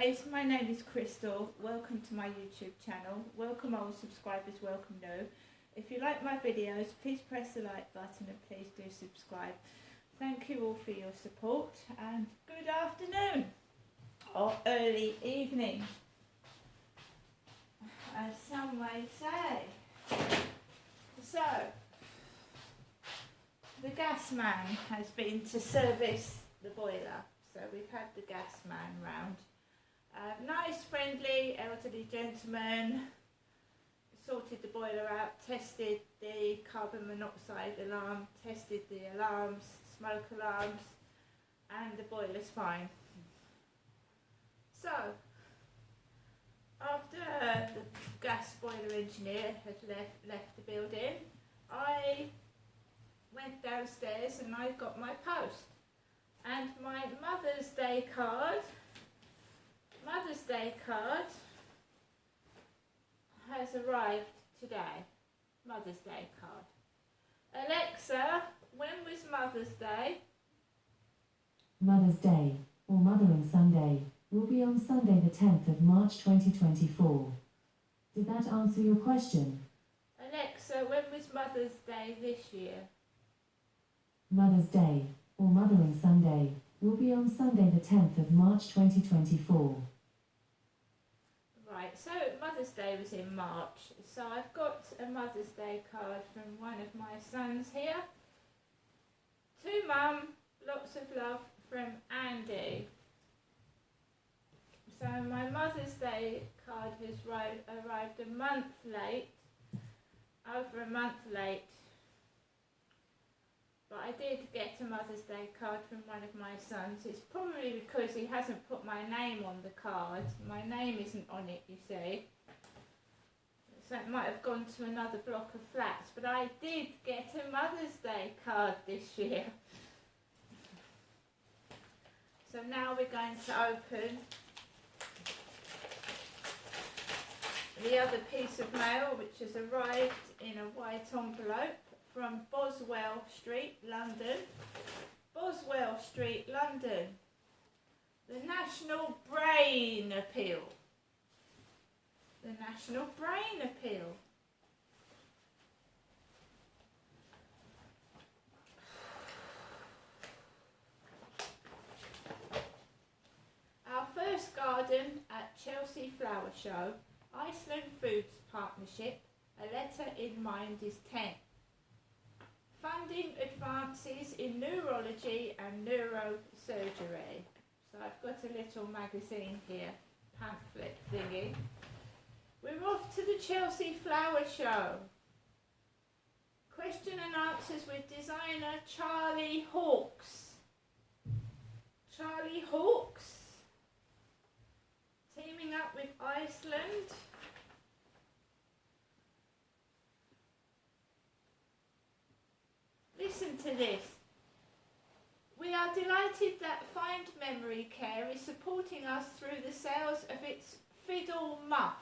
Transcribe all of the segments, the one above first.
guys, my name is Crystal. Welcome to my YouTube channel. Welcome old subscribers, welcome new. If you like my videos, please press the like button and please do subscribe. Thank you all for your support and good afternoon or early evening, as some may say. So, the gas man has been to service the boiler. So we've had the gas man round. Nice, friendly, elderly gentleman, sorted the boiler out, tested the carbon monoxide alarm, tested the alarms, smoke alarms, and the boiler's fine. So, after the gas boiler engineer had left the building, I went downstairs and I got my post. And my Mother's Day card has arrived today. Mother's Day card. Alexa, when was Mother's Day? Mother's Day, or Mothering Sunday, will be on Sunday the 10th of March 2024. Did that answer your question? Alexa, when was Mother's Day this year? Mother's Day, or Mothering Sunday, will be on Sunday the 10th of March 2024. Right, so Mother's Day was in March, so I've got a Mother's Day card from one of my sons here. To Mum, lots of love from Andy. So my Mother's Day card has arrived a month late, over a month late. But I did get a Mother's Day card from one of my sons. It's probably because he hasn't put my name on the card. My name isn't on it, you see. So it might have gone to another block of flats. But I did get a Mother's Day card this year. So now we're going to open the other piece of mail, which has arrived in a white envelope. From Boswell Street, London. Boswell Street, London. The National Brain Appeal. The National Brain Appeal. Our first garden at Chelsea Flower Show, Iceland Foods Partnership, a letter in mind is 10. Funding advances in neurology and neurosurgery. So I've got a little magazine here, pamphlet thingy. We're off to the Chelsea Flower Show. Question and answers with designer Charlie Hawkes. Charlie Hawkes, teaming up with Iceland. Listen to this. We are delighted that Find Memory Care is supporting us through the sales of its Fiddle Muff.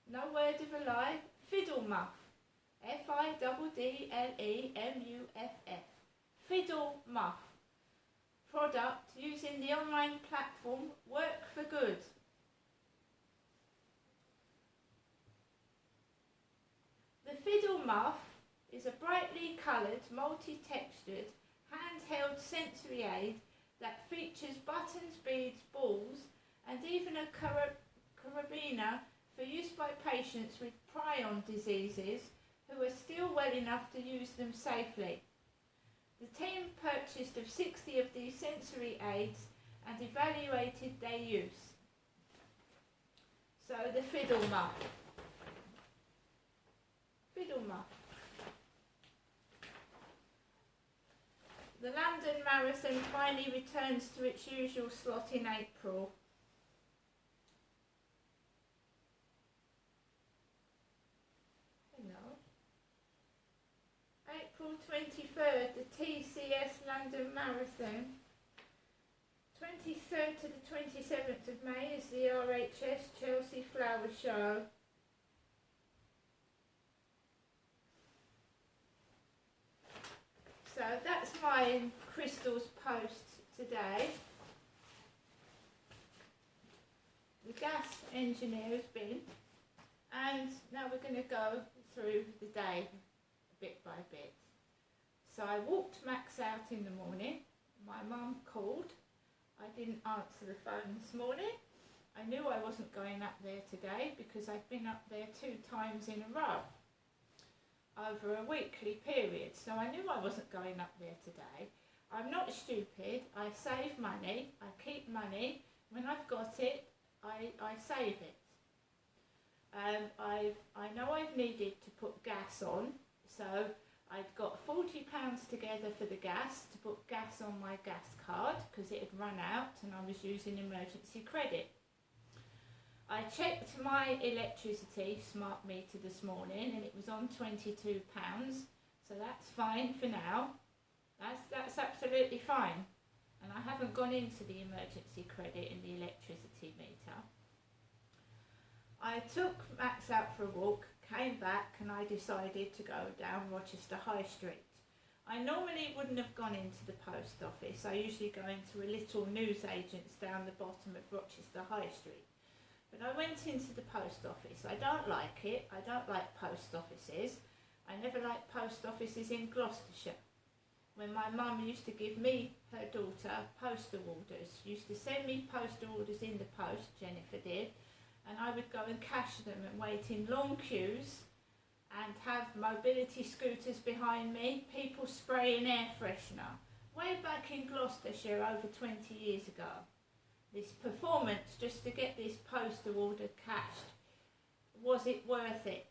No word of a lie, Fiddle Muff. Fiddlemuff. Fiddle Muff. Product using the online platform Work for Good. The Fiddle Muff is a brightly coloured, multi-textured, handheld sensory aid that features buttons, beads, balls and even a carabiner for use by patients with prion diseases who are still well enough to use them safely. The team purchased of 60 of these sensory aids and evaluated their use. So the Fiddle Muff. Fiddle Muff. The London Marathon finally returns to its usual slot in April. April 23rd, the TCS London Marathon. 23rd to the 27th of May is the RHS Chelsea Flower Show. So that's my Crystal's post today. gas engineer has been, and now we're going to go through the day bit by bit. So I walked Max out in the morning. My mum called. I didn't answer the phone this morning. I knew I wasn't going up there today because I'd been up there 2 times in a row over a weekly period, so I knew I wasn't going up there today. I'm not stupid. I save money. I keep money. When I've got it, I save it. I know I've needed to put gas on, so I'd got £40 together for the gas, to put gas on my gas card because it had run out and I was using emergency credit. I checked my electricity smart meter this morning and it was on £22, so that's fine for now. That's absolutely fine. And I haven't gone into the emergency credit in the electricity meter. I took Max out for a walk, came back, and I decided to go down Rochester High Street. I normally wouldn't have gone into the post office. I usually go into a little newsagent's down the bottom of Rochester High Street. But I went into the post office. I don't like it. I don't like post offices. I never liked post offices in Gloucestershire. When my mum used to give me, her daughter, postal orders, used to send me postal orders in the post, Jennifer did, and I would go and cash them and wait in long queues and have mobility scooters behind me, people spraying air freshener. Way back in Gloucestershire over 20 years ago. This performance just to get this postal order cashed, was it worth it?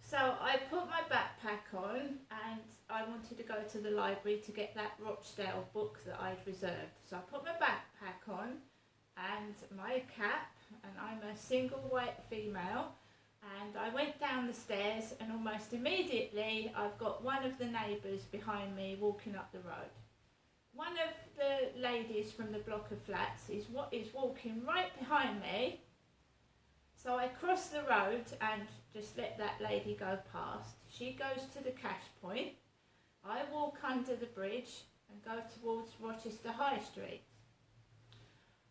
So I put my backpack on and I wanted to go to the library to get that Rochdale book that I'd reserved. So I put my backpack on and my cap, and I'm a single white female, and I went down the stairs and almost immediately I've got one of the neighbours behind me walking up the road. One of the ladies from the block of flats is walking right behind me. So I cross the road and just let that lady go past. She goes to the cash point. I walk under the bridge and go towards Rochester High Street.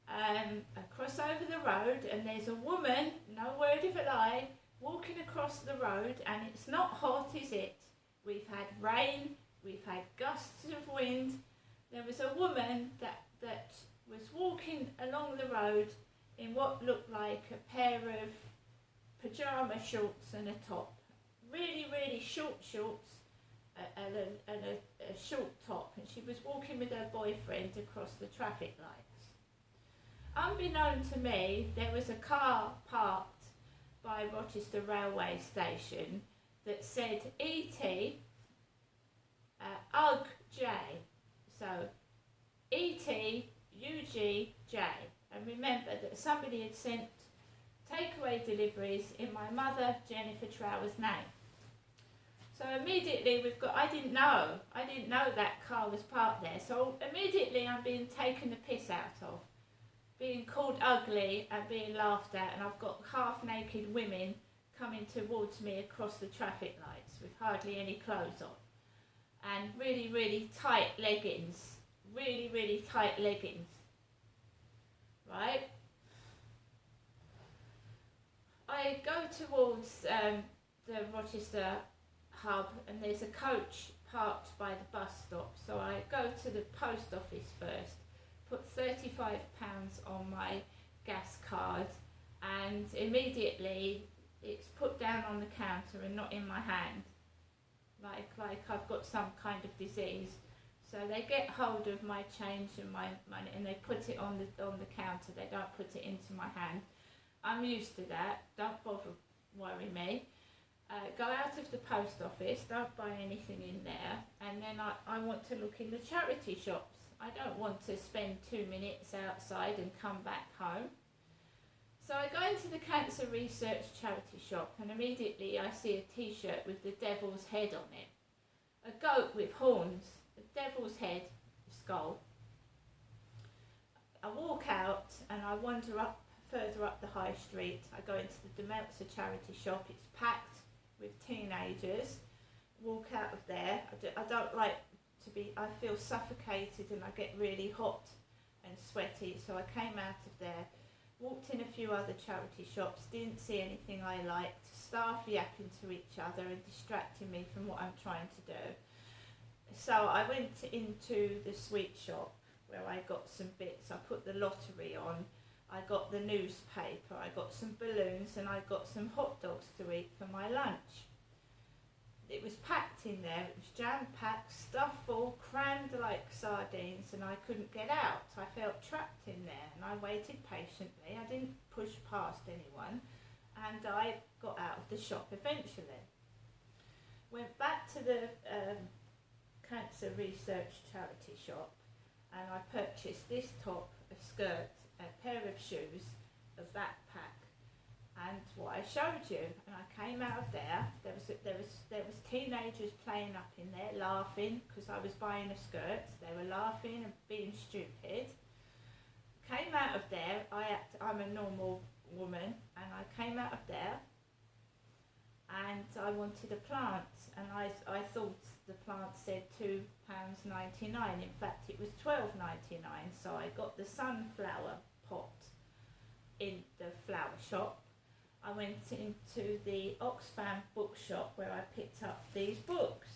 I cross over the road and there's a woman, no word of a lie, walking across the road, and it's not hot, is it? We've had rain, we've had gusts of wind. There was a woman that was walking along the road in what looked like a pair of pyjama shorts and a top. Really, really short shorts and a short top. And she was walking with her boyfriend across the traffic lights. Unbeknown to me, there was a car parked by Rochester Railway Station that said ET UGJ. So ET UGJ. And remember that somebody had sent takeaway deliveries in my mother Jennifer Trower's name. So immediately I didn't know that car was parked there. So immediately I'm being taken the piss out of, being called ugly and being laughed at, and I've got half naked women coming towards me across the traffic lights with hardly any clothes on and really, really tight leggings, really tight leggings. Right? I go towards the Rochester hub and there's a coach parked by the bus stop, so I go to the post office first, put £35 on my gas card, and immediately it's put down on the counter and not in my hand, like I've got some kind of disease. So they get hold of my change and my money and they put it on the counter. They don't put it into my hand. I'm used to that. Don't bother worry me. Go out of the post office. Don't buy anything in there. And then I want to look in the charity shops. I don't want to spend 2 minutes outside and come back home. So I go into the Cancer Research charity shop and immediately I see a t-shirt with the devil's head on it. A goat with horns. The devil's head, skull. I walk out and I wander further up the high street. I go into the Demeltzer charity shop. It's packed with teenagers. Walk out of there. I don't like to be, I feel suffocated and I get really hot and sweaty, so I came out of there, walked in a few other charity shops, didn't see anything I liked, staff yapping to each other and distracting me from what I'm trying to do. So I went into the sweet shop where I got some bits. I put the lottery on, I got the newspaper, I got some balloons, and I got some hot dogs to eat for my lunch. It was packed in there, it was jam-packed, stuffed full, crammed like sardines, and I couldn't get out. I felt trapped in there, and I waited patiently. I didn't push past anyone, and I got out of the shop eventually. Went back to the cancer research charity shop, and I purchased this top, a skirt, a pair of shoes, a backpack, and what I showed you. And I came out of there. There was teenagers playing up in there, laughing because I was buying a skirt. They were laughing and being stupid. Came out of there. I'm a normal woman, and I came out of there, and I wanted a plant, and I thought the plant said £2.99. In fact, it was £12.99. So I got the sunflower pot in the flower shop. I went into the Oxfam bookshop where I picked up these books.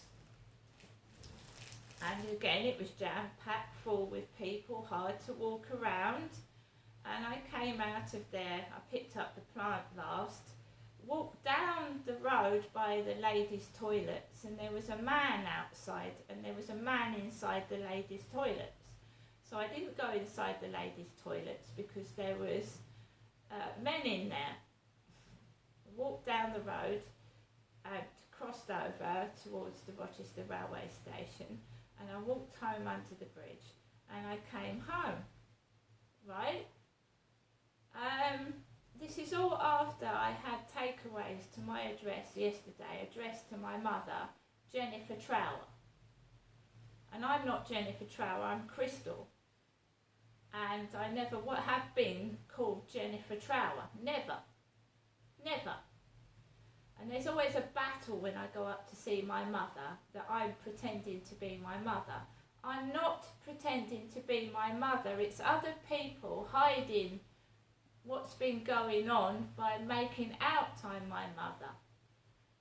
And again, it was jam-packed full with people, hard to walk around. And I came out of there, I picked up the plant last, walked down the road by the ladies' toilets, and there was a man outside, and there was a man inside the ladies' toilets. So I didn't go inside the ladies' toilets because there was men in there. Walked down the road and crossed over towards the Rochester railway station, and I walked home under the bridge, and I came home, right? This is all after I had takeaways to my address yesterday, addressed to my mother, Jennifer Trower. And I'm not Jennifer Trower, I'm Crystal. And I never have been called Jennifer Trower, never. Never. And there's always a battle when I go up to see my mother that I'm pretending to be my mother. I'm not pretending to be my mother. It's other people hiding what's been going on by making out I'm my mother.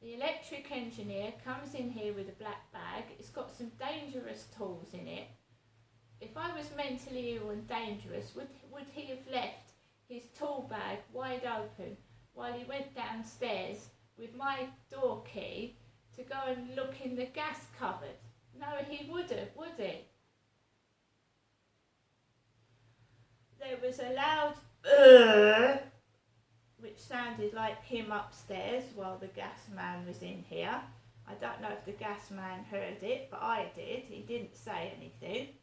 The electric engineer comes in here with a black bag. It's got some dangerous tools in it. If I was mentally ill and dangerous, would he have left his tool bag wide open while he went downstairs with my door key to go and look in the gas cupboard? No, he wouldn't, would he? There was a loud which sounded like him upstairs while the gas man was in here. I don't know if the gas man heard it, but I did. He didn't say anything.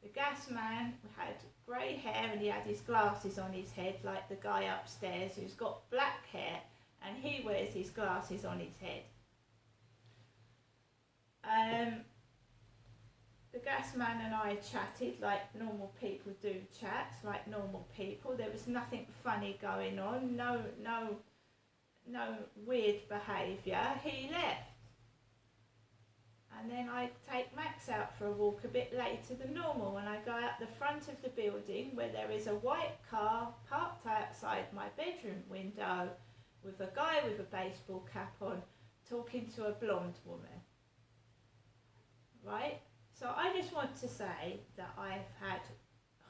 The gas man had grey hair and he had his glasses on his head like the guy upstairs who's got black hair, and he wears his glasses on his head. The gas man and I chatted like normal people do chat, like normal people. There was nothing funny going on, no weird behaviour. He left. And then I take Max out for a walk a bit later than normal, and I go out the front of the building where there is a white car parked outside my bedroom window with a guy with a baseball cap on talking to a blonde woman. Right? So I just want to say that I've had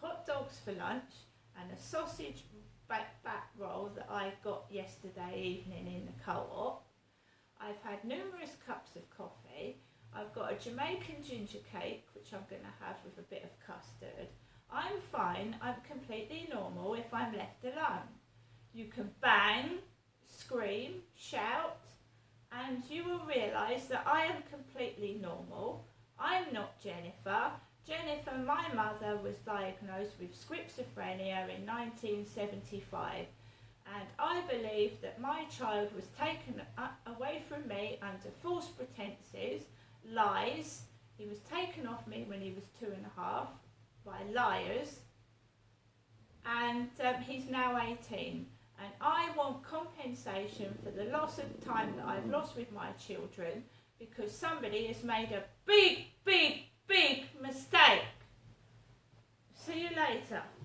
hot dogs for lunch and a sausage back roll that I got yesterday evening in the co-op. I've had numerous cups of coffee. I've got a Jamaican ginger cake, which I'm going to have with a bit of custard. I'm fine. I'm completely normal if I'm left alone. You can bang, scream, shout, and you will realise that I am completely normal. I'm not Jennifer. Jennifer, my mother, was diagnosed with schizophrenia in 1975, and I believe that my child was taken away from me under false pretences, lies. He was taken off me when he was 2.5 by liars, and he's now 18. And I want compensation for the loss of time that I've lost with my children, because somebody has made a big mistake. See you later. later.